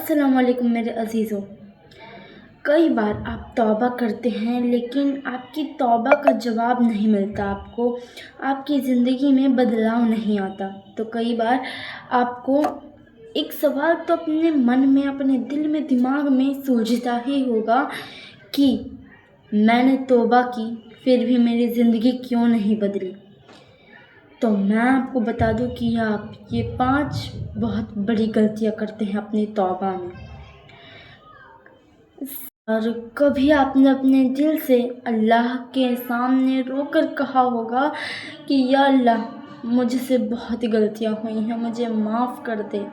السلام علیکم میرے عزیزوں۔ کئی بار آپ توبہ کرتے ہیں لیکن آپ کی توبہ کا جواب نہیں ملتا، آپ کی زندگی میں بدلاؤ نہیں آتا۔ تو کئی بار آپ کو ایک سوال تو اپنے من میں، اپنے دل میں، دماغ میں سوچتا ہی ہوگا کہ میں نے توبہ کی پھر بھی میری زندگی کیوں نہیں بدلی۔ تو میں آپ کو بتا دوں کہ آپ یہ 5 بہت بڑی غلطیاں کرتے ہیں اپنی توبہ میں۔ اور کبھی آپ نے اپنے دل سے اللہ کے سامنے رو کر کہا ہوگا کہ یا اللہ، مجھ سے بہت غلطیاں ہوئی ہیں، مجھے معاف کر دے،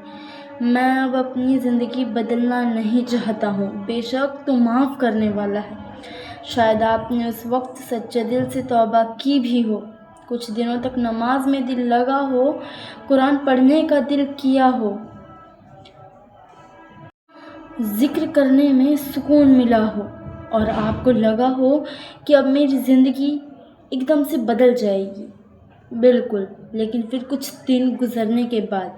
میں اب اپنی زندگی بدلنا نہیں چاہتا ہوں۔ بے شک تو معاف کرنے والا ہے۔ شاید آپ نے اس وقت سچے دل سے توبہ کی بھی ہو، کچھ دنوں تک نماز میں دل لگا ہو، قرآن پڑھنے کا دل کیا ہو، ذکر کرنے میں سکون ملا ہو، اور آپ کو لگا ہو کہ اب میری زندگی ایک دم سے بدل جائے گی۔ بالکل، لیکن پھر کچھ دن گزرنے کے بعد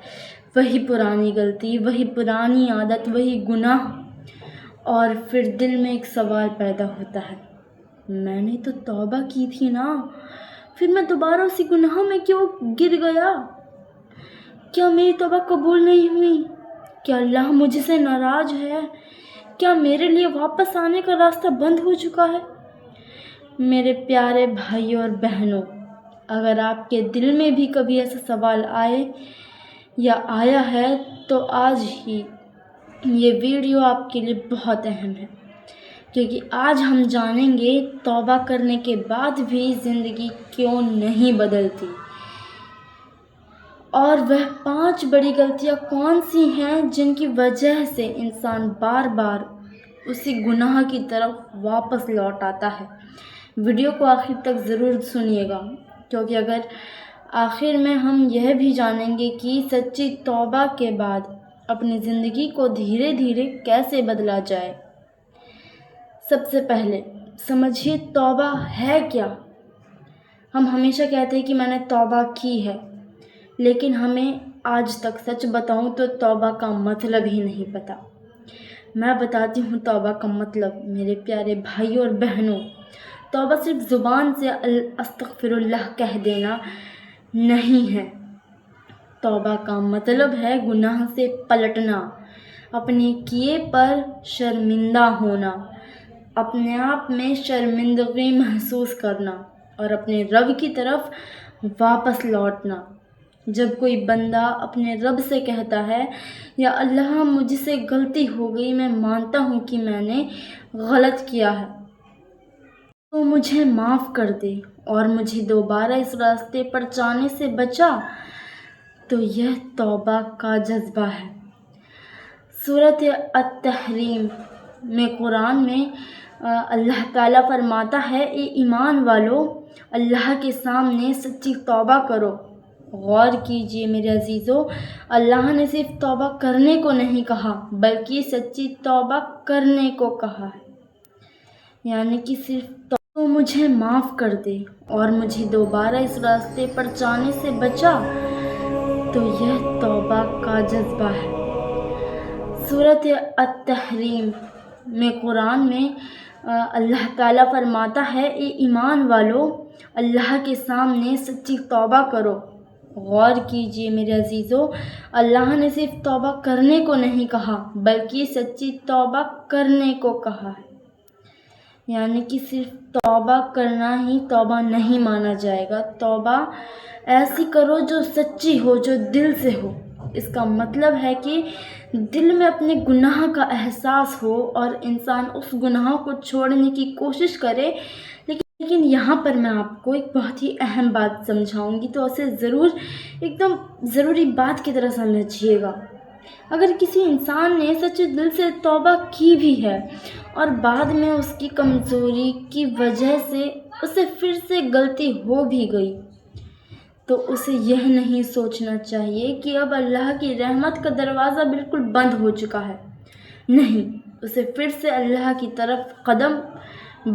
وہی پرانی غلطی، وہی پرانی عادت، وہی گناہ، اور پھر دل میں ایک سوال پیدا ہوتا ہے، میں نے تو توبہ کی تھی نا، پھر میں دوبارہ اسی گناہوں میں کیوں گر گیا؟ کیا میری توبہ قبول نہیں ہوئی؟ کیا اللہ مجھ سے ناراض ہے؟ کیا میرے لیے واپس آنے کا راستہ بند ہو چکا ہے؟ میرے پیارے بھائیوں اور بہنوں، اگر آپ کے دل میں بھی کبھی ایسا سوال آئے یا آیا ہے تو آج ہی یہ ویڈیو آپ کے لیے بہت اہم ہے، کیونکہ آج ہم جانیں گے توبہ کرنے کے بعد بھی زندگی کیوں نہیں بدلتی، اور وہ 5 بڑی غلطیاں کون سی ہیں جن کی وجہ سے انسان بار بار اسی گناہ کی طرف واپس لوٹ آتا ہے۔ ویڈیو کو آخر تک ضرور سنیے گا، کیونکہ اگر آخر میں ہم یہ بھی جانیں گے کہ سچی توبہ کے بعد اپنی زندگی کو دھیرے دھیرے کیسے بدلا جائے۔ سب سے پہلے سمجھیے توبہ ہے کیا۔ ہم ہمیشہ کہتے ہیں کہ میں نے توبہ کی ہے، لیکن ہمیں آج تک سچ بتاؤں تو توبہ کا مطلب ہی نہیں پتہ۔ میں بتاتی ہوں توبہ کا مطلب میرے پیارے بھائیوں اور بہنوں۔ توبہ صرف زبان سے استغفر اللہ کہہ دینا نہیں ہے۔ توبہ کا مطلب ہے گناہ سے پلٹنا، اپنے کیے پر شرمندہ ہونا، اپنے آپ میں شرمندگی محسوس کرنا، اور اپنے رب کی طرف واپس لوٹنا۔ جب کوئی بندہ اپنے رب سے کہتا ہے یا اللہ مجھ سے غلطی ہو گئی، میں مانتا ہوں کہ میں نے غلط کیا ہے، تو مجھے معاف کر دے اور مجھے دوبارہ اس راستے پر جانے سے بچا، تو یہ توبہ کا جذبہ ہے۔ سورۃ التحریم میں قرآن میں اللہ تعالیٰ فرماتا ہے، اے ایمان والو، اللہ کے سامنے سچی توبہ کرو۔ غور کیجئے میرے عزیزو، اللہ نے صرف توبہ کرنے کو نہیں کہا بلکہ سچی توبہ کرنے کو کہا ہے، یعنی کہ صرف تو مجھے معاف کر دے اور مجھے دوبارہ اس راستے پر جانے سے بچا، تو یہ توبہ کا جذبہ ہے۔ سورۃ التحریم میں قرآن میں اللہ تعالیٰ فرماتا ہے، اے ایمان والو، اللہ کے سامنے سچی توبہ کرو۔ غور کیجئے میرے عزیزو، اللہ نے صرف توبہ کرنے کو نہیں کہا بلکہ سچی توبہ کرنے کو کہا ہے، یعنی کہ صرف توبہ کرنا ہی توبہ نہیں مانا جائے گا۔ توبہ ایسی کرو جو سچی ہو، جو دل سے ہو۔ اس کا مطلب ہے کہ دل میں اپنے گناہ کا احساس ہو اور انسان اس گناہ کو چھوڑنے کی کوشش کرے، لیکن یہاں پر میں آپ کو ایک بہت ہی اہم بات سمجھاؤں گی، تو اسے ضرور ایک دم ضروری بات کی طرح سمجھیے گا۔ اگر کسی انسان نے سچے دل سے توبہ کی بھی ہے اور بعد میں اس کی کمزوری کی وجہ سے اسے پھر سے غلطی ہو بھی گئی، تو اسے یہ نہیں سوچنا چاہیے کہ اب اللہ کی رحمت کا دروازہ بالکل بند ہو چکا ہے۔ نہیں، اسے پھر سے اللہ کی طرف قدم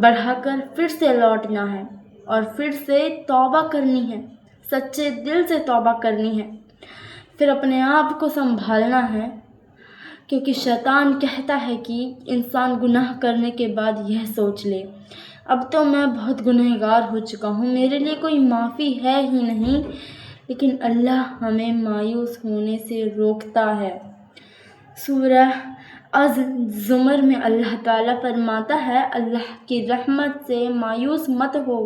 بڑھا کر پھر سے لوٹنا ہے اور پھر سے توبہ کرنی ہے، سچے دل سے توبہ کرنی ہے۔ پھر اپنے آپ کو سنبھالنا ہے کیونکہ شیطان کہتا ہے کہ انسان گناہ کرنے کے بعد یہ سوچ لے اب تو میں بہت گنہگار ہو چکا ہوں، میرے لیے کوئی معافی ہے ہی نہیں، لیکن اللہ ہمیں مایوس ہونے سے روکتا ہے۔ سورہ الزمر میں اللہ تعالیٰ فرماتا ہے اللہ کی رحمت سے مایوس مت ہو۔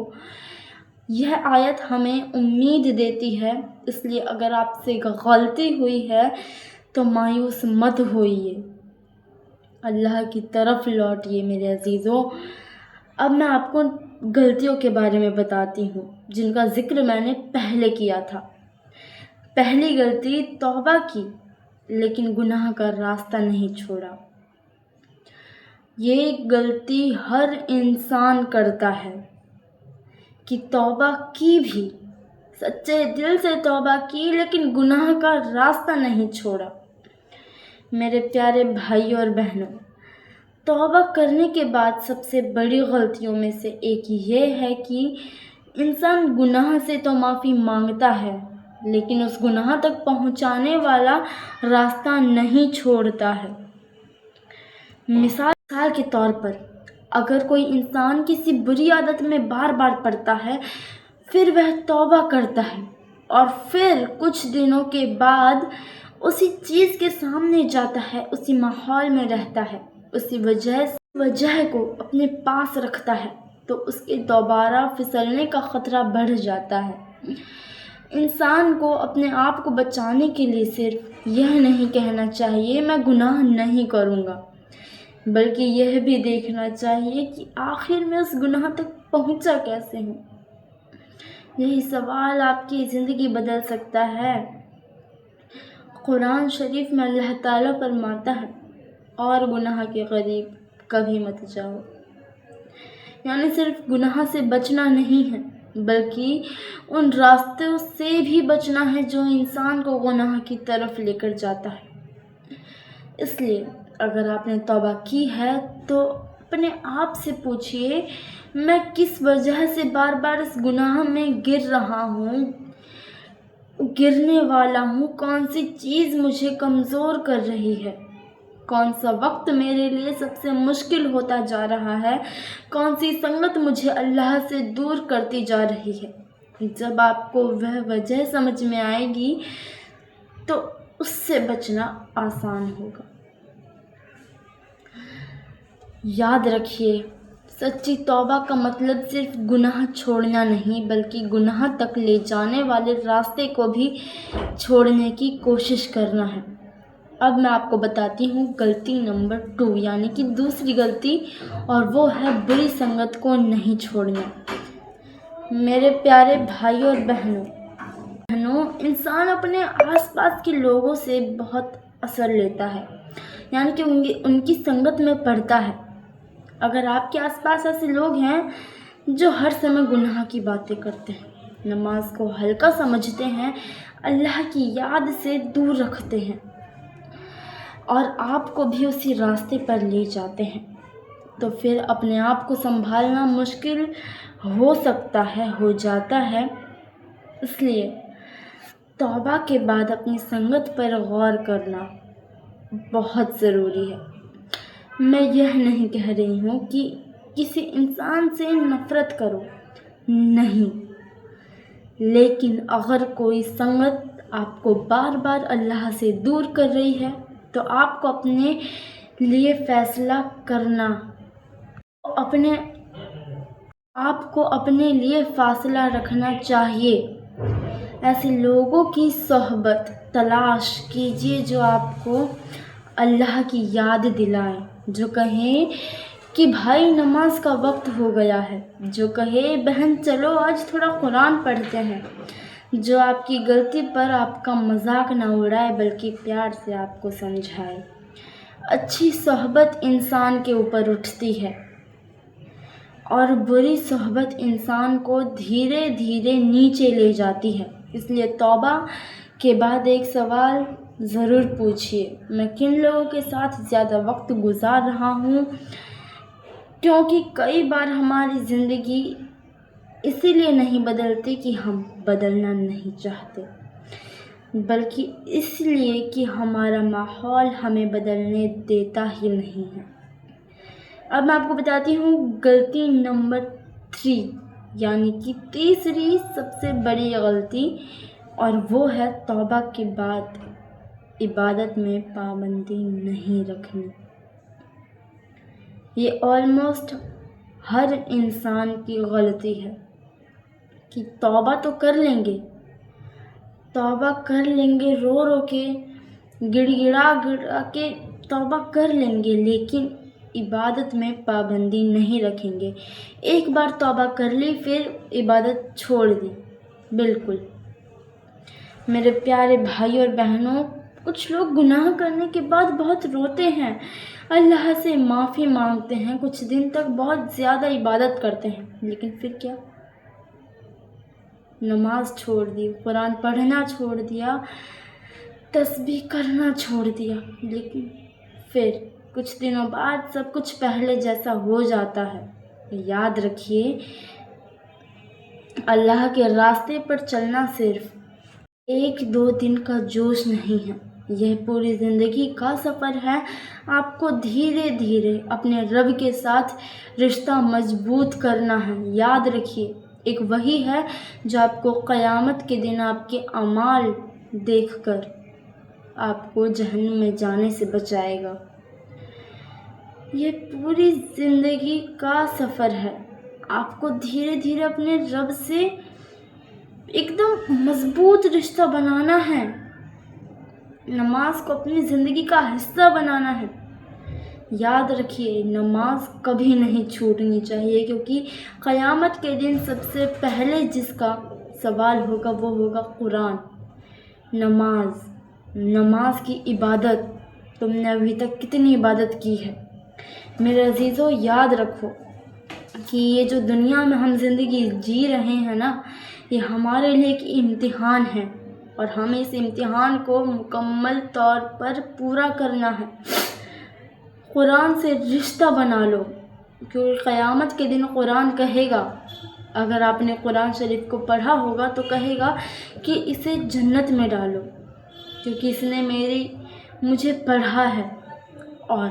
یہ آیت ہمیں امید دیتی ہے، اس لیے اگر آپ سے غلطی ہوئی ہے تو مایوس مت ہوئیے، اللہ کی طرف لوٹیے میرے عزیزوں۔ اب میں آپ کو غلطیوں کے بارے میں بتاتی ہوں جن کا ذکر میں نے پہلے کیا تھا۔ پہلی غلطی توبہ کی لیکن گناہ کا راستہ نہیں چھوڑا۔ یہ غلطی ہر انسان کرتا ہے کہ توبہ کی بھی، سچے دل سے توبہ کی لیکن گناہ کا راستہ نہیں چھوڑا۔ میرے پیارے بھائیوں اور بہنوں، توبہ کرنے کے بعد سب سے بڑی غلطیوں میں سے ایک یہ ہے کہ انسان گناہ سے تو معافی مانگتا ہے لیکن اس گناہ تک پہنچانے والا راستہ نہیں چھوڑتا ہے۔ مثال کے طور پر اگر کوئی انسان کسی بری عادت میں بار بار پڑتا ہے، پھر وہ توبہ کرتا ہے اور پھر کچھ دنوں کے بعد اسی چیز کے سامنے جاتا ہے، اسی ماحول میں رہتا ہے، اسی وجہ کو اپنے پاس رکھتا ہے، تو اس کے دوبارہ پھسلنے کا خطرہ بڑھ جاتا ہے۔ انسان کو اپنے آپ کو بچانے کے لیے صرف یہ نہیں کہنا چاہیے میں گناہ نہیں کروں گا، بلکہ یہ بھی دیکھنا چاہیے کہ آخر میں اس گناہ تک پہنچا کیسے ہوں۔ یہی سوال آپ کی زندگی بدل سکتا ہے۔ قرآن شریف میں اللہ تعالیٰ فرماتا ہے اور گناہ کے قریب کبھی مت جاؤ، یعنی صرف گناہ سے بچنا نہیں ہے بلکہ ان راستوں سے بھی بچنا ہے جو انسان کو گناہ کی طرف لے کر جاتا ہے۔ اس لیے اگر آپ نے توبہ کی ہے تو اپنے آپ سے پوچھئے میں کس وجہ سے بار بار اس گناہ میں گر رہا ہوں، گرنے والا ہوں، کون سی چیز مجھے کمزور کر رہی ہے، کون سا وقت میرے لیے سب سے مشکل ہوتا جا رہا ہے، کون سی سنگت مجھے اللہ سے دور کرتی جا رہی ہے۔ جب آپ کو وہ وجہ سمجھ میں آئے گی تو اس سے بچنا آسان ہوگا۔ یاد رکھیے، سچی توبہ کا مطلب صرف گناہ چھوڑنا نہیں بلکہ گناہ تک لے جانے والے راستے کو بھی چھوڑنے کی کوشش کرنا ہے۔ اب میں آپ کو بتاتی ہوں غلطی نمبر 2، یعنی کہ دوسری غلطی، اور وہ ہے بری سنگت کو نہیں چھوڑنا۔ میرے پیارے بھائیوں اور بہنوں، انسان اپنے آس پاس کے لوگوں سے بہت اثر لیتا ہے، یعنی کہ ان کی سنگت میں پڑتا ہے۔ اگر آپ کے آس پاس ایسے لوگ ہیں جو ہر سمے گناہ کی باتیں کرتے ہیں، نماز کو ہلکا سمجھتے ہیں، اللہ کی یاد سے دور رکھتے ہیں اور آپ کو بھی اسی راستے پر لے جاتے ہیں، تو پھر اپنے آپ کو سنبھالنا مشکل ہو سکتا ہے، ہو جاتا ہے۔ اس لیے توبہ کے بعد اپنی سنگت پر غور کرنا بہت ضروری ہے۔ میں یہ نہیں کہہ رہی ہوں کہ کسی انسان سے نفرت کرو، نہیں، لیکن اگر کوئی سنگت آپ کو بار بار اللہ سے دور کر رہی ہے تو آپ کو اپنے لیے فیصلہ کرنا، آپ کو اپنے لیے فاصلہ رکھنا چاہیے۔ ایسے لوگوں کی صحبت تلاش کیجیے جو آپ کو اللہ کی یاد دلائیں، جو کہیں کہ بھائی نماز کا وقت ہو گیا ہے، جو کہے بہن چلو آج تھوڑا قرآن پڑھتے ہیں، جو آپ کی غلطی پر آپ کا مذاق نہ اڑائے بلکہ پیار سے آپ کو سمجھائے۔ اچھی صحبت انسان کے اوپر اٹھتی ہے اور بری صحبت انسان کو دھیرے دھیرے نیچے لے جاتی ہے۔ اس لیے توبہ کے بعد ایک سوال ضرور پوچھئے، میں کن لوگوں کے ساتھ زیادہ وقت گزار رہا ہوں؟ کیونکہ کئی بار ہماری زندگی اسی لیے نہیں بدلتی کہ ہم بدلنا نہیں چاہتے۔ بلکہ اس لیے کہ ہمارا ماحول ہمیں بدلنے دیتا ہی نہیں ہے۔ اب میں آپ کو بتاتی ہوں غلطی نمبر 3، یعنی کہ تیسری سب سے بڑی غلطی، اور وہ ہے توبہ کے بعد عبادت میں پابندی نہیں رکھنی۔ یہ آلموسٹ ہر انسان کی غلطی ہے کہ توبہ تو کر لیں گے، رو رو کے، گڑ گڑا کے توبہ کر لیں گے، لیکن عبادت میں پابندی نہیں رکھیں گے۔ ایک بار توبہ کر لی پھر عبادت چھوڑ دی، بالکل۔ میرے پیارے بھائی اور بہنوں، کچھ لوگ گناہ کرنے کے بعد بہت روتے ہیں، اللہ سے معافی مانگتے ہیں، کچھ دن تک بہت زیادہ عبادت کرتے ہیں، لیکن پھر کیا؟ نماز چھوڑ دی، قرآن پڑھنا چھوڑ دیا، تسبیح کرنا چھوڑ دیا، لیکن پھر کچھ دنوں بعد سب کچھ پہلے جیسا ہو جاتا ہے۔ یاد رکھیے، اللہ کے راستے پر چلنا صرف 1-2 دن کا جوش نہیں ہے، یہ پوری زندگی کا سفر ہے۔ آپ کو دھیرے دھیرے اپنے رب کے ساتھ رشتہ مضبوط کرنا ہے۔ یاد رکھیے، ایک وہی ہے جو آپ کو قیامت کے دن آپ کے اعمال دیکھ کر آپ کو جہنم میں جانے سے بچائے گا۔ یہ پوری زندگی کا سفر ہے، آپ کو دھیرے دھیرے اپنے رب سے ایک دم مضبوط رشتہ بنانا ہے، نماز کو اپنی زندگی کا حصہ بنانا ہے۔ یاد رکھیے، نماز کبھی نہیں چھوٹنی چاہیے، کیونکہ قیامت کے دن سب سے پہلے جس کا سوال ہوگا وہ ہوگا قرآن، نماز کی عبادت۔ تم نے ابھی تک کتنی عبادت کی ہے؟ میرے عزیزو، یاد رکھو کہ یہ جو دنیا میں ہم زندگی جی رہے ہیں نا، یہ ہمارے لیے ایک امتحان ہے، اور ہمیں اس امتحان کو مکمل طور پر پورا کرنا ہے۔ قرآن سے رشتہ بنا لو، کیونکہ قیامت کے دن قرآن کہے گا، اگر آپ نے قرآن شریف کو پڑھا ہوگا تو کہے گا کہ اسے جنت میں ڈالو، کیونکہ اس نے مجھے پڑھا ہے۔ اور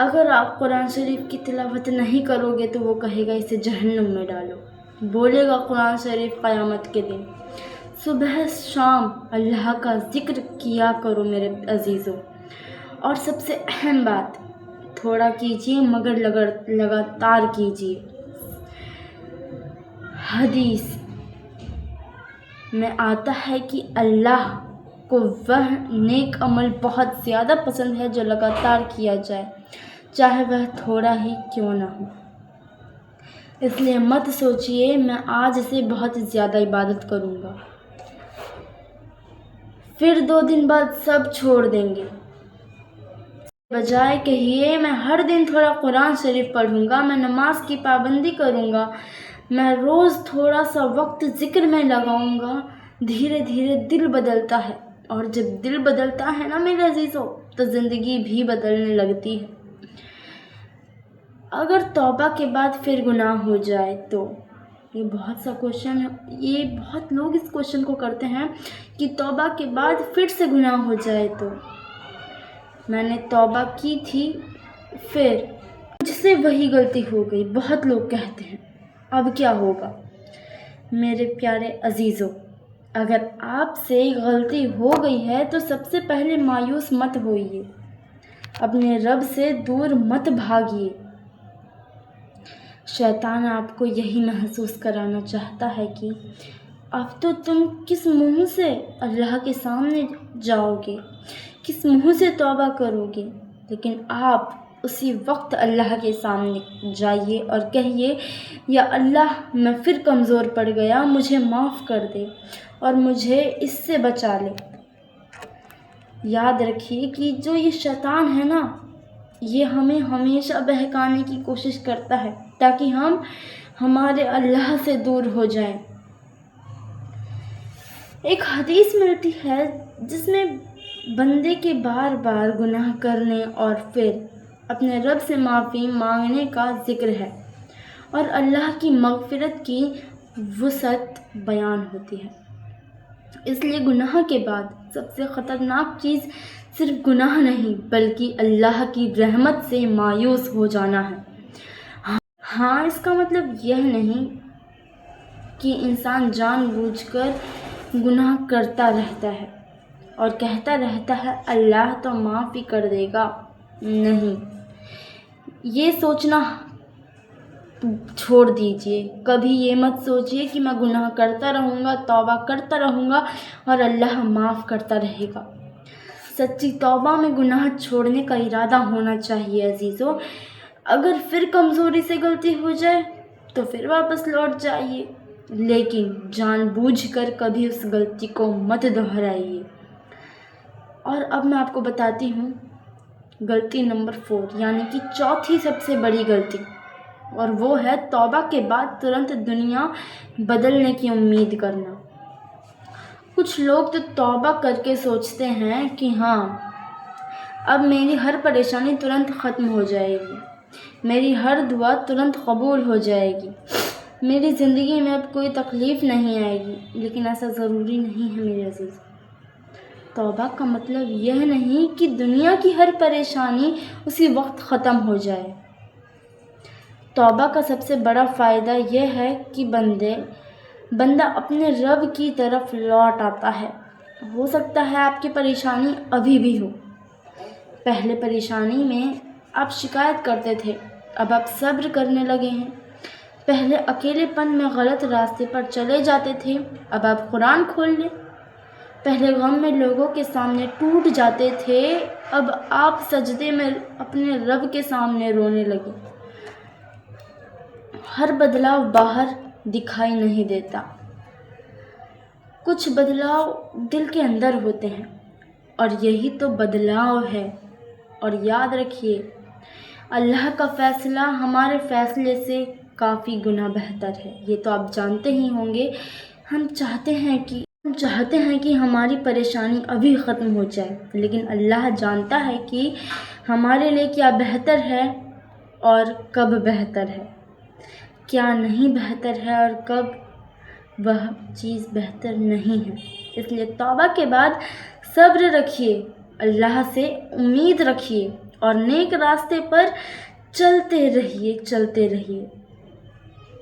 اگر آپ قرآن شریف کی تلاوت نہیں کرو گے تو وہ کہے گا اسے جہنم میں ڈالو، بولے گا قرآن شریف قیامت کے دن۔ صبح شام اللہ کا ذکر کیا کرو میرے عزیزو، اور سب سے اہم بات، تھوڑا کیجیے مگر لگاتار کیجیے۔ حدیث میں آتا ہے کہ اللہ کو وہ نیک عمل بہت زیادہ پسند ہے جو لگاتار کیا جائے، چاہے وہ تھوڑا ہی کیوں نہ ہو۔ اس لیے مت سوچئے میں آج سے بہت زیادہ عبادت کروں گا، پھر 2 دن بعد سب چھوڑ دیں گے۔ بجائے کہیے میں ہر دن تھوڑا قرآن شریف پڑھوں گا، میں نماز کی پابندی کروں گا، میں روز تھوڑا سا وقت ذکر میں لگاؤں گا۔ دھیرے دھیرے دل بدلتا ہے، اور جب دل بدلتا ہے نا میرے عزیزو، تو زندگی بھی بدلنے لگتی ہے۔ اگر توبہ کے بعد پھر گناہ ہو جائے تو یہ بہت سا کوشچن ہے، یہ بہت لوگ اس کوشچن کو کرتے ہیں کہ توبہ کے بعد پھر سے گناہ ہو جائے تو میں نے توبہ کی تھی، پھر مجھ سے وہی غلطی ہو گئی، بہت لوگ کہتے ہیں، اب کیا ہوگا؟ میرے پیارے عزیزو، اگر آپ سے غلطی ہو گئی ہے تو سب سے پہلے مایوس مت ہوئیے، اپنے رب سے دور مت بھاگیے۔ شیطان آپ کو یہی محسوس کرانا چاہتا ہے کہ اب تو تم کس منہ سے اللہ کے سامنے جاؤ گے، کس منہ سے توبہ کرو گے، لیکن آپ اسی وقت اللہ کے سامنے جائیے اور کہیے، یا اللہ میں پھر کمزور پڑ گیا، مجھے معاف کر دے اور مجھے اس سے بچا لے۔ یاد رکھیے کہ جو یہ شیطان ہے نا، یہ ہمیں ہمیشہ بہکانے کی کوشش کرتا ہے تاکہ ہم ہمارے اللہ سے دور ہو جائیں۔ ایک حدیث ملتی ہے جس میں بندے کے بار بار گناہ کرنے اور پھر اپنے رب سے معافی مانگنے کا ذکر ہے، اور اللہ کی مغفرت کی وسعت بیان ہوتی ہے۔ اس لیے گناہ کے بعد سب سے خطرناک چیز صرف گناہ نہیں بلکہ اللہ کی رحمت سے مایوس ہو جانا ہے۔ ہاں، اس کا مطلب یہ نہیں کہ انسان جان بوجھ کر گناہ کرتا رہتا ہے اور کہتا رہتا ہے اللہ تو معاف ہی کر دے گا۔ نہیں، یہ سوچنا چھوڑ دیجئے۔ کبھی یہ مت سوچئے کہ میں گناہ کرتا رہوں گا، توبہ کرتا رہوں گا اور اللہ معاف کرتا رہے گا۔ سچی توبہ میں گناہ چھوڑنے کا ارادہ ہونا چاہیے عزیزو۔ اگر پھر کمزوری سے غلطی ہو جائے تو پھر واپس لوٹ جائیے، لیکن جان بوجھ کر کبھی اس غلطی کو مت دہرائیے۔ اور اب میں آپ کو بتاتی ہوں غلطی نمبر 4، یعنی کہ چوتھی سب سے بڑی غلطی، اور وہ ہے توبہ کے بعد ترنت دنیا بدلنے کی امید کرنا۔ کچھ لوگ تو توبہ کر کے سوچتے ہیں کہ ہاں اب میری ہر پریشانی ترنت ختم ہو جائے گی، میری ہر دعا ترنت قبول ہو جائے گی، میری زندگی میں اب کوئی تکلیف نہیں آئے گی، لیکن ایسا ضروری نہیں ہے میرے عزیز۔ توبہ کا مطلب یہ نہیں کہ دنیا کی ہر پریشانی اسی وقت ختم ہو جائے۔ توبہ کا سب سے بڑا فائدہ یہ ہے کہ بندہ اپنے رب کی طرف لوٹ آتا ہے۔ ہو سکتا ہے آپ کی پریشانی ابھی بھی ہو۔ پہلے پریشانی میں آپ شکایت کرتے تھے، اب آپ صبر کرنے لگے ہیں۔ پہلے اکیلے پن میں غلط راستے پر چلے جاتے تھے، اب آپ قرآن کھول لیں۔ پہلے غم میں لوگوں کے سامنے ٹوٹ جاتے تھے، اب آپ سجدے میں اپنے رب کے سامنے رونے لگے۔ ہر بدلاؤ باہر دکھائی نہیں دیتا، کچھ بدلاؤ دل کے اندر ہوتے ہیں، اور یہی تو بدلاؤ ہے۔ اور یاد رکھیے، اللہ کا فیصلہ ہمارے فیصلے سے کافی گنا بہتر ہے۔ یہ تو آپ جانتے ہی ہوں گے۔ ہم چاہتے ہیں کہ ہماری پریشانی ابھی ختم ہو جائے، لیکن اللہ جانتا ہے کہ ہمارے لیے کیا بہتر ہے اور کب بہتر ہے، کیا نہیں بہتر ہے اور کب وہ چیز بہتر نہیں ہے۔ اس لیے توبہ کے بعد صبر رکھیے، اللہ سے امید رکھیے اور نیک راستے پر چلتے رہیے۔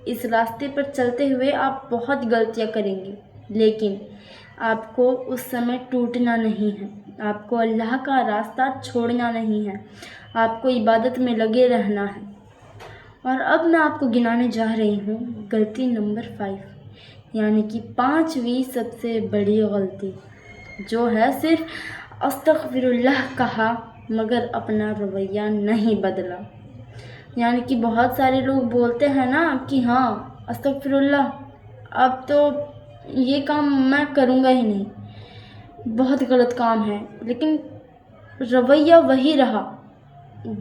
اس راستے پر چلتے ہوئے آپ بہت غلطیاں کریں گے، لیکن آپ کو اس سمے ٹوٹنا نہیں ہے، آپ کو اللہ کا راستہ چھوڑنا نہیں ہے، آپ کو عبادت میں لگے رہنا ہے۔ اور اب میں آپ کو گنانے جا رہی ہوں غلطی نمبر 5، یعنی کہ 5ویں سب سے بڑی غلطی، جو ہے صرف استغفر اللہ کہا مگر اپنا رویہ نہیں بدلا۔ یعنی کہ بہت سارے لوگ بولتے ہیں نا کہ ہاں استغفر اللہ، اب تو یہ کام میں کروں گا ہی نہیں، بہت غلط کام ہے، لیکن رویہ وہی رہا،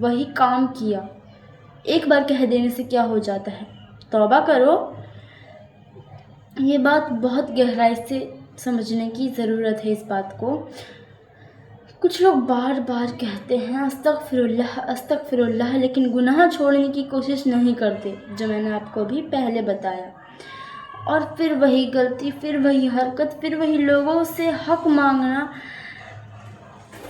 وہی کام کیا۔ ایک بار کہہ دینے سے کیا ہو جاتا ہے؟ توبہ کرو۔ یہ بات بہت گہرائی سے سمجھنے کی ضرورت ہے اس بات کو۔ کچھ لوگ بار بار کہتے ہیں استغفر اللہ، لیکن گناہ چھوڑنے کی کوشش نہیں کرتے، جو میں نے آپ کو بھی پہلے بتایا۔ اور پھر وہی غلطی، پھر وہی حرکت، پھر وہی لوگوں سے حق مانگنا،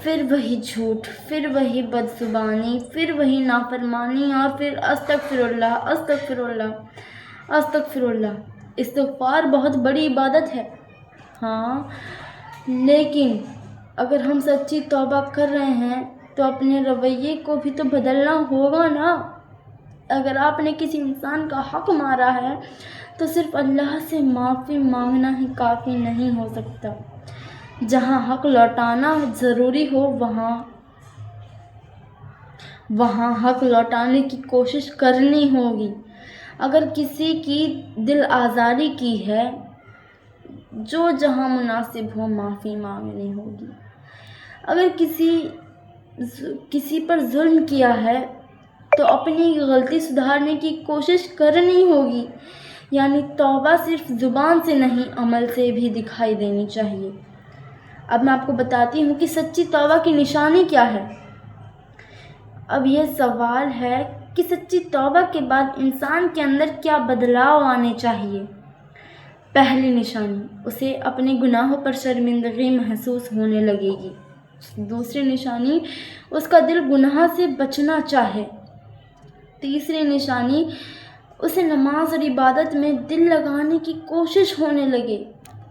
پھر وہی جھوٹ، پھر وہی بدزبانی، پھر وہی نافرمانی، اور پھر استغفر اللہ۔ استغفار بہت بڑی عبادت ہے، ہاں، لیکن اگر ہم سچی توبہ کر رہے ہیں تو اپنے رویے کو بھی تو بدلنا ہوگا نا۔ اگر آپ نے کسی انسان کا حق مارا ہے تو صرف اللہ سے معافی مانگنا ہی کافی نہیں ہو سکتا۔ جہاں حق لوٹانا ضروری ہو وہاں حق لوٹانے کی کوشش کرنی ہوگی۔ اگر کسی کی دل آزاری کی ہے، جو جہاں مناسب ہو معافی مانگنی ہوگی۔ اگر کسی پر ظلم کیا ہے تو اپنی غلطی سدھارنے کی کوشش کرنی ہوگی۔ یعنی توبہ صرف زبان سے نہیں، عمل سے بھی دکھائی دینی چاہیے۔ اب میں آپ کو بتاتی ہوں کہ سچی توبہ کی نشانی کیا ہے۔ اب یہ سوال ہے کہ سچی توبہ کے بعد انسان کے اندر کیا بدلاؤ آنے چاہیے۔ پہلی نشانی، اسے اپنے گناہوں پر شرمندگی محسوس ہونے لگے گی۔ دوسری نشانی، اس کا دل گناہ سے بچنا چاہے۔ تیسری نشانی، اسے نماز اور عبادت میں دل لگانے کی کوشش ہونے لگے۔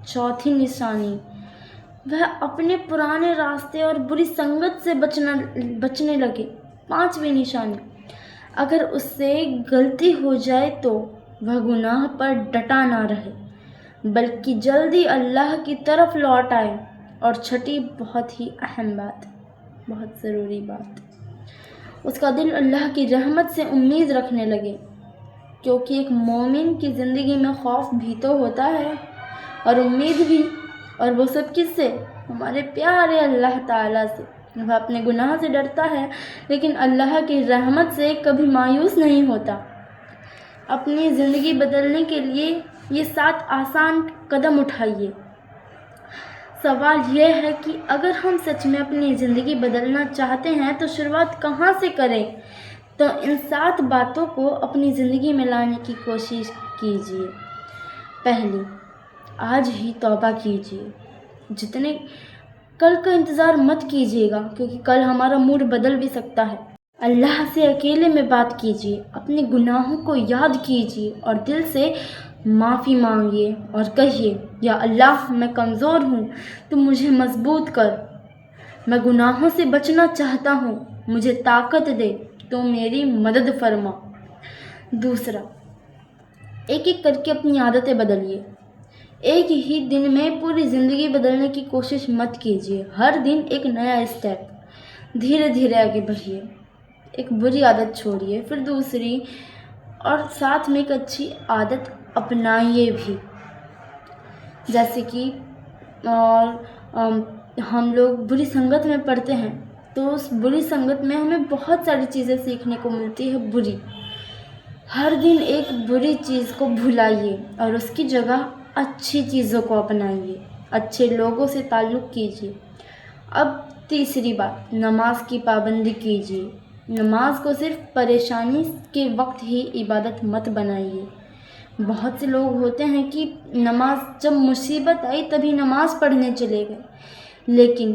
چوتھی نشانی، وہ اپنے پرانے راستے اور بری سنگت سے بچنے لگے۔ پانچویں نشانی، اگر اس سے غلطی ہو جائے تو وہ گناہ پر ڈٹا نہ رہے بلکہ جلدی اللہ کی طرف لوٹ آئے۔ اور چھٹی بہت ہی اہم بات، بہت ضروری بات، اس کا دل اللہ کی رحمت سے امید رکھنے لگے، کیونکہ ایک مومن کی زندگی میں خوف بھی تو ہوتا ہے اور امید بھی، اور وہ سب کس سے؟ ہمارے پیارے اللہ تعالیٰ سے۔ وہ اپنے گناہ سے ڈرتا ہے لیکن اللہ کی رحمت سے کبھی مایوس نہیں ہوتا۔ اپنی زندگی بدلنے کے لیے یہ 7 آسان قدم اٹھائیے۔ سوال یہ ہے کہ اگر ہم سچ میں اپنی زندگی بدلنا چاہتے ہیں تو شروعات کہاں سے کریں؟ تو ان 7 باتوں کو اپنی زندگی میں لانے کی کوشش کیجیے۔ پہلی، آج ہی توبہ کیجیے۔ جتنے کل کا انتظار مت کیجیے گا، کیونکہ کل ہمارا موڈ بدل بھی سکتا ہے۔ اللہ سے اکیلے میں بات کیجیے، اپنے گناہوں کو یاد کیجیے اور دل سے معافی مانگیے اور کہیے، یا اللہ میں کمزور ہوں، تو مجھے مضبوط کر، میں گناہوں سے بچنا چاہتا ہوں، مجھے طاقت دے، تو میری مدد فرما۔ دوسرا، ایک ایک کر کے اپنی عادتیں بدلیے۔ ایک ہی دن میں پوری زندگی بدلنے کی کوشش مت کیجیے، ہر دن ایک نیا اسٹیپ، دھیرے دھیرے آگے بڑھیے۔ ایک بری عادت چھوڑیے، پھر دوسری، اور ساتھ میں ایک اچھی عادت اپنائیے بھی۔ جیسے کہ ہم لوگ بری سنگت میں پڑتے ہیں تو اس بری سنگت میں ہمیں بہت ساری چیزیں سیکھنے کو ملتی ہے بری۔ ہر دن ایک بری چیز کو بھلائیے اور اس کی جگہ اچھی چیزوں کو اپنائیے، اچھے لوگوں سے تعلق کیجیے۔ اب تیسری بات، نماز کی پابندی کیجیے۔ نماز کو صرف پریشانی کے وقت ہی عبادت مت بنائیے۔ بہت سے لوگ ہوتے ہیں کہ نماز جب مصیبت آئی تبھی نماز پڑھنے چلے گئے، لیکن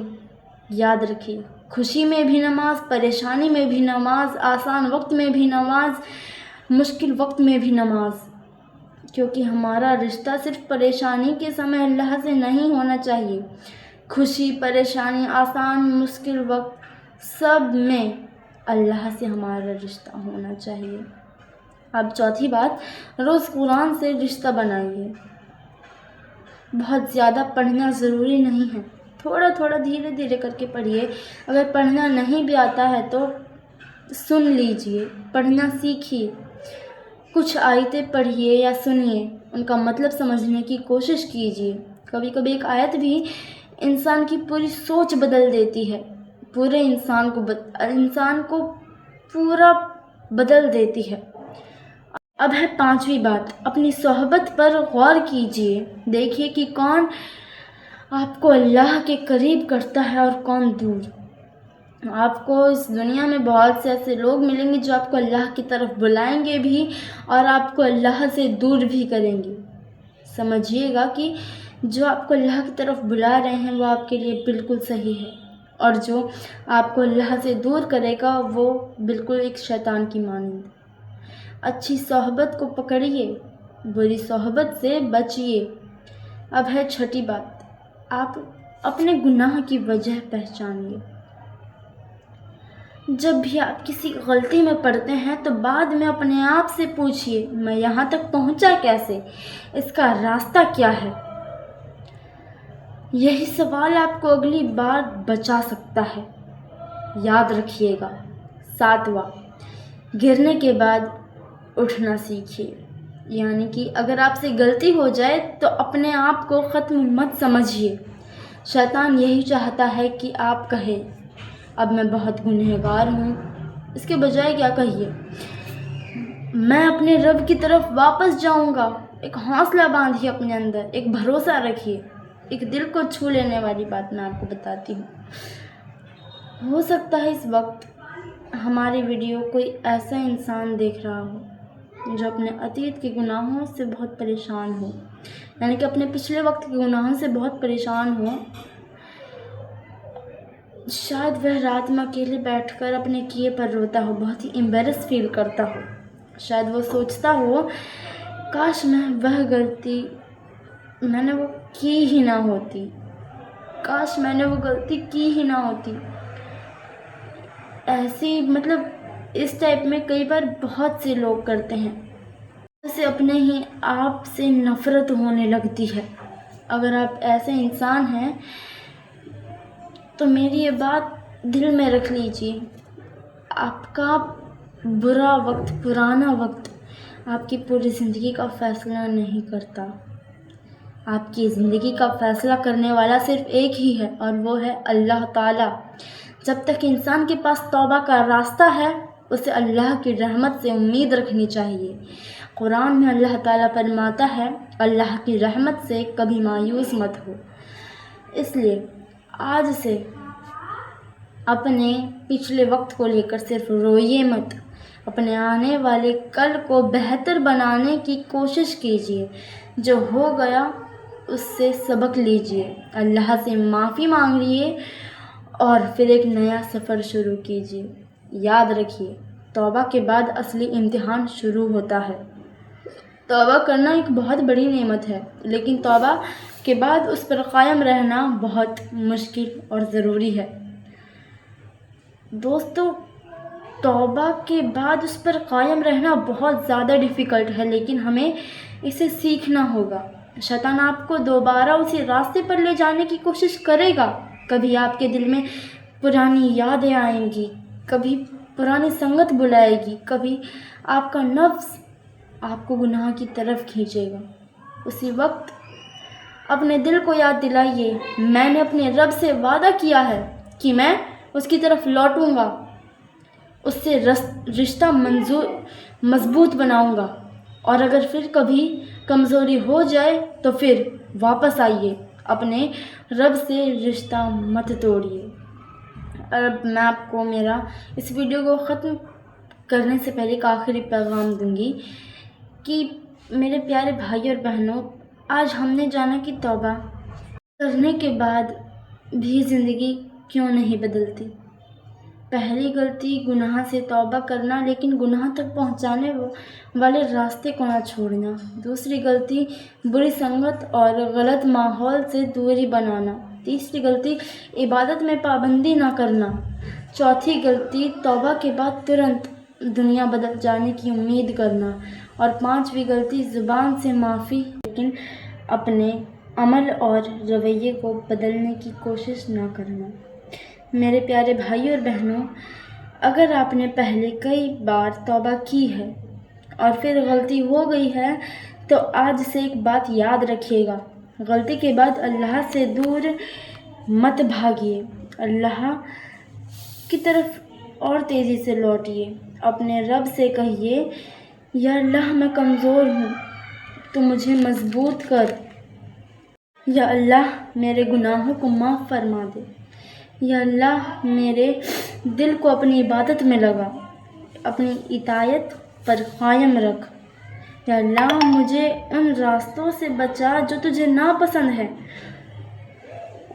یاد رکھیے، خوشی میں بھی نماز، پریشانی میں بھی نماز، آسان وقت میں بھی نماز، مشکل وقت میں بھی نماز، کیونکہ ہمارا رشتہ صرف پریشانی کے سمے اللہ سے نہیں ہونا چاہیے۔ خوشی، پریشانی، آسان، مشکل وقت، سب میں اللہ سے ہمارا رشتہ ہونا چاہیے۔ اب چوتھی بات، روز قرآن سے رشتہ بنائیے۔ بہت زیادہ پڑھنا ضروری نہیں ہے، تھوڑا تھوڑا دھیرے دھیرے کر کے پڑھیے۔ اگر پڑھنا نہیں بھی آتا ہے تو سن لیجیے، پڑھنا سیکھیے۔ کچھ آیتیں پڑھیے یا سنیے، ان کا مطلب سمجھنے کی کوشش کیجیے۔ کبھی کبھی ایک آیت بھی انسان کی پوری سوچ بدل دیتی ہے، پورے انسان کو پورا بدل دیتی ہے۔ اب ہے پانچویں بات، اپنی صحبت پر غور کیجیے۔ دیکھیے کہ کون آپ کو اللہ کے قریب کرتا ہے اور کون دور۔ آپ کو اس دنیا میں بہت سے ایسے لوگ ملیں گے جو آپ کو اللہ کی طرف بلائیں گے بھی اور آپ کو اللہ سے دور بھی کریں گے۔ سمجھیے گا کہ جو آپ کو اللہ کی طرف بلا رہے ہیں وہ آپ کے لیے بالکل صحیح ہے، اور جو آپ کو اللہ سے دور کرے گا وہ بالکل ایک شیطان کی مانند۔ اچھی صحبت کو پکڑیے، بری صحبت سے بچیے۔ اب ہے چھٹی بات، آپ اپنے گناہ کی وجہ پہچانیے۔ جب بھی آپ کسی غلطی میں پڑتے ہیں تو بعد میں اپنے آپ سے پوچھیے، میں یہاں تک پہنچا کیسے؟ اس کا راستہ کیا ہے؟ یہی سوال آپ کو اگلی بار بچا سکتا ہے۔ یاد رکھیے گا۔ ساتواں، گرنے کے بعد اٹھنا سیکھیے۔ یعنی کہ اگر آپ سے غلطی ہو جائے تو اپنے آپ کو ختم مت سمجھیے۔ شیطان یہی چاہتا ہے کہ آپ کہیں اب میں بہت گنہگار ہوں، اس کے بجائے کیا کہیے، میں اپنے رب کی طرف واپس جاؤں گا۔ ایک حوصلہ باندھیے اپنے اندر، ایک بھروسہ رکھیے۔ ایک دل کو چھو لینے والی بات میں آپ کو بتاتی ہوں۔ ہو سکتا ہے اس وقت ہماری ویڈیو کوئی ایسا انسان دیکھ رہا ہو جو اپنے اطیت کے گناہوں سے بہت پریشان ہو، یعنی کہ اپنے پچھلے وقت کے گناہوں سے بہت پریشان ہو. شاید وہ رات میں اکیلے بیٹھ کر اپنے کیے پر روتا ہو، بہت ہی امبیرس فیل کرتا ہو. شاید وہ سوچتا ہو کاش میں نے وہ کی ہی نہ ہوتی، کاش میں نے وہ غلطی کی ہی نہ ہوتی. ایسی اس ٹائپ میں کئی بار بہت سے لوگ کرتے ہیں. اسے اپنے ہی آپ سے نفرت ہونے لگتی ہے. اگر آپ ایسے انسان ہیں تو میری یہ بات دل میں رکھ لیجیے. آپ کا برا وقت، پرانا وقت آپ کی پوری زندگی کا فیصلہ نہیں کرتا. آپ کی زندگی کا فیصلہ کرنے والا صرف ایک ہی ہے اور وہ ہے اللہ تعالیٰ. جب تک انسان کے پاس توبہ کا راستہ ہے اسے اللہ کی رحمت سے امید رکھنی چاہیے. قرآن میں اللہ تعالیٰ فرماتا ہے اللہ کی رحمت سے کبھی مایوس مت ہو. اس لیے آج سے اپنے پچھلے وقت کو لے کر صرف روئیے مت، اپنے آنے والے کل کو بہتر بنانے کی کوشش کیجیے. جو ہو گیا اس سے سبق لیجیے، اللہ سے معافی مانگیے اور پھر ایک نیا سفر شروع کیجیے. یاد رکھیے توبہ کے بعد اصلی امتحان شروع ہوتا ہے. توبہ کرنا ایک بہت بڑی نعمت ہے، لیکن توبہ کے بعد اس پر قائم رہنا بہت مشکل اور ضروری ہے. دوستو، توبہ کے بعد اس پر قائم رہنا بہت زیادہ ڈیفیکلٹ ہے، لیکن ہمیں اسے سیکھنا ہوگا. شیطان آپ کو دوبارہ اسی راستے پر لے جانے کی کوشش کرے گا. کبھی آپ کے دل میں پرانی یادیں آئیں گی، کبھی پرانی سنگت بلائے گی، کبھی آپ کا نفس آپ کو گناہ کی طرف کھینچے گا. اسی وقت اپنے دل کو یاد دلائیے میں نے اپنے رب سے وعدہ کیا ہے کہ میں اس کی طرف لوٹوں گا، اس سے رشتہ مضبوط بناؤں گا. اور اگر پھر کبھی کمزوری ہو جائے تو پھر واپس آئیے، اپنے رب سے رشتہ مت توڑیے. اور اب میں آپ کو میرا اس ویڈیو کو ختم کرنے سے پہلے ایک آخری پیغام دوں گی کہ میرے پیارے بھائی اور بہنوں، آج ہم نے جانا کہ توبہ کرنے کے بعد بھی زندگی کیوں نہیں بدلتی. پہلی غلطی گناہ سے توبہ کرنا، لیکن گناہ تک پہنچانے والے راستے کو نہ چھوڑنا. دوسری غلطی بری سنگت اور غلط ماحول سے دوری بنانا. تیسری غلطی عبادت میں پابندی نہ کرنا. چوتھی غلطی توبہ کے بعد ترنت دنیا بدل جانے کی امید کرنا. اور پانچویں غلطی زبان سے معافی لیکن اپنے عمل اور رویے کو بدلنے کی کوشش نہ کرنا. میرے پیارے بھائی اور بہنوں، اگر آپ نے پہلے کئی بار توبہ کی ہے اور پھر غلطی ہو گئی ہے تو آج سے ایک بات یاد رکھیے گا، غلطی کے بعد اللہ سے دور مت بھاگیے، اللہ کی طرف اور تیزی سے لوٹیے. اپنے رب سے کہیے یا اللہ میں کمزور ہوں تو مجھے مضبوط کر. یا اللہ میرے گناہوں کو معاف فرما دے. یا اللہ میرے دل کو اپنی عبادت میں لگا، اپنی اطاعت پر قائم رکھ. یا اللہ مجھے ان راستوں سے بچا جو تجھے ناپسند ہے.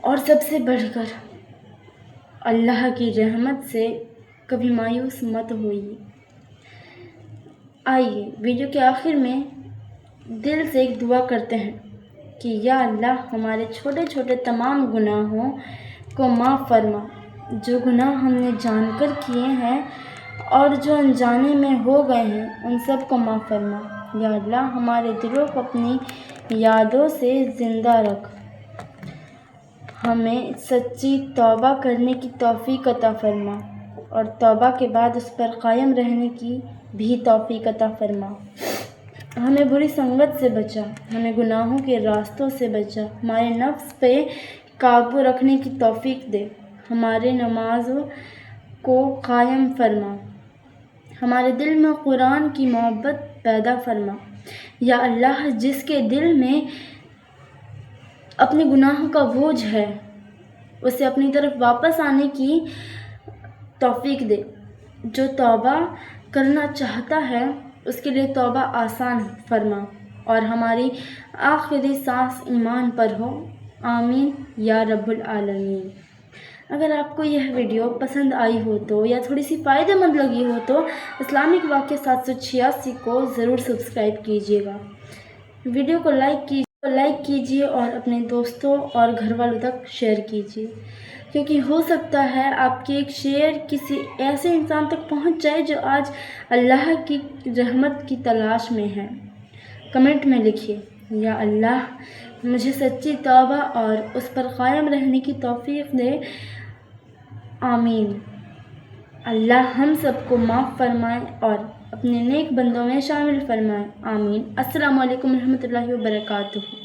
اور سب سے بڑھ کر اللہ کی رحمت سے کبھی مایوس مت ہوئیے. آئیے ویڈیو کے آخر میں دل سے ایک دعا کرتے ہیں کہ یا اللہ ہمارے چھوٹے چھوٹے تمام گناہوں کو معاف فرما. جو گناہ ہم نے جان کر کیے ہیں اور جو انجانے میں ہو گئے ہیں ان سب کو معاف فرما. یا اللہ ہمارے دلوں کو اپنی یادوں سے زندہ رکھ. ہمیں سچی توبہ کرنے کی توفیق عطا فرما اور توبہ کے بعد اس پر قائم رہنے کی بھی توفیق عطا فرما. ہمیں بری سنگت سے بچا، ہمیں گناہوں کے راستوں سے بچا. ہمارے نفس پہ قابو رکھنے کی توفیق دے. ہمارے نمازوں کو قائم فرما. ہمارے دل میں قرآن کی محبت پیدا فرما. یا اللہ جس کے دل میں اپنے گناہوں کا بوجھ ہے اسے اپنی طرف واپس آنے کی توفیق دے. جو توبہ کرنا چاہتا ہے اس کے لیے توبہ آسان فرما. اور ہماری آخری سانس ایمان پر ہو، آمین یا رب العالمین۔ اگر آپ کو یہ ویڈیو پسند آئی ہو تو یا تھوڑی سی فائدہ مند لگی ہو تو اسلامک واقعہ 786 کو ضرور سبسکرائب کیجیے گا۔ ویڈیو کو لائک کیجیے اور اپنے دوستوں اور گھر والوں تک شیئر کیجیے، کیونکہ ہو سکتا ہے آپ کی ایک شیئر کسی ایسے انسان تک پہنچ جائے جو آج اللہ کی رحمت کی تلاش میں ہے۔ کمنٹ میں لکھیے، یا اللہ مجھے سچی توبہ اور اس پر قائم رہنے کی توفیق دے، آمین۔ اللہ ہم سب کو معاف فرمائے اور اپنے نیک بندوں میں شامل فرمائے، آمین۔ السلام علیکم ورحمۃ اللہ وبرکاتہ۔